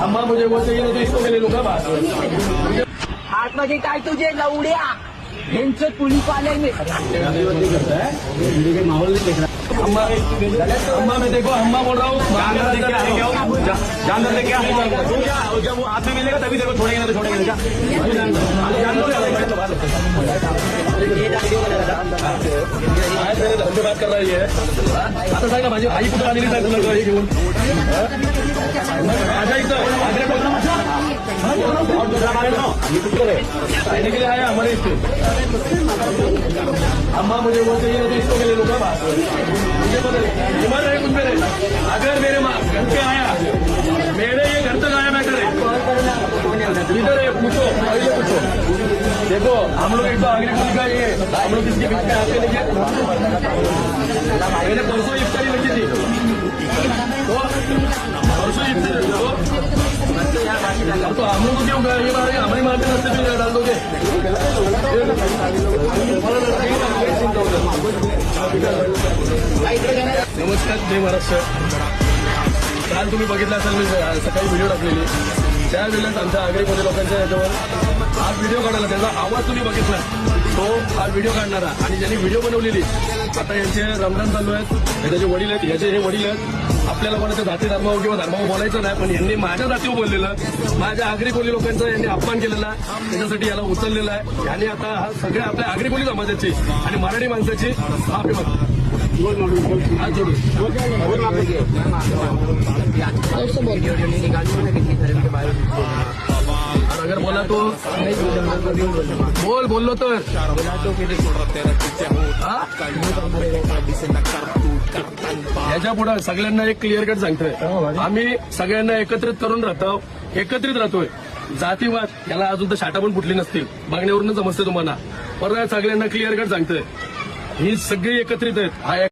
अम्मा मुझे वो चाहिए तो इसको मैं ले लूंगा बात। आतमध्ये काय तुझे लवड्या यांचं पोलीसवाल्याने माहौल नहीं देख रहा। अम्मा अम्मा मैं देखो अम्मा बोल रहा हूँ जानवर लेके जब वो हाथ में मिलेगा तभी देखो छोड़ेंगे ना तो छोड़ेंगे क्या धंदे बात कर रहा है आता सांग ना माझी आई कुठं आलेली नाही तुला हे घेऊन माझ्या इथं आग्रे के लिए आया हमारे इससे अम्मा मुझे वो चाहिए तो इसको मैं ले लूंगा बात। मुझे पता उम्र है कुछ मेरे अगर मेरे माँ घर पे आया मेरे ये घर तक आया मैटर है इधर है पूछो पहले पूछो। देखो हम लोग एक तो आगरी पुलिस का ये हम लोग इसके बीच में आते नहीं मैंने परसों इफ्तारी रखी थी तो परसों इफ्तारी तो हम लोग को क्यों ये मारेंगे हमारी मारते रास्ते पे डाल दोगे। नमस्कार जय महाराष्ट्र। काल तुम्ही बघितलं असेल मी सकाळी व्हिडिओ टाकलेली त्या वेळेला आमच्या आगरीमध्ये लोकांच्या याच्यावर आज व्हिडिओ काढायला त्याचा आवाज तुम्ही बघितला तो आज व्हिडिओ काढणारा आणि ज्यांनी व्हिडिओ बनवलेली आता यांचे रमजान चालू आहेत त्याचे वडील आहेत याचे हे वडील आहेत आपल्याला कोणाच्या जाती धर्मावर किंवा धर्मावर बोलायचं नाही पण यांनी माझ्या जातीवर बोललेलं माझ्या आगरी कोली लोकांचा यांनी अपमान केलेला त्याच्यासाठी याला उचललेला आहे यांनी आता हा सगळ्या आपल्या आगरी कोली समाजाची आणि मराठी माणसाची माफी मागतो हात जोडून अगर बोला तो बोललो तर याच्या पुढे सगळ्यांना एक क्लिअर कट सांगतोय आम्ही सगळ्यांना एकत्रित करून राहतो एकत्रित राहतोय जातीवाद याला अजून तर शाटा पण फुटली नसतील बघण्यावरून समजते तुम्हाला परत सगळ्यांना क्लिअर कट सांगतोय ही सगळी एकत्रित आहेत हा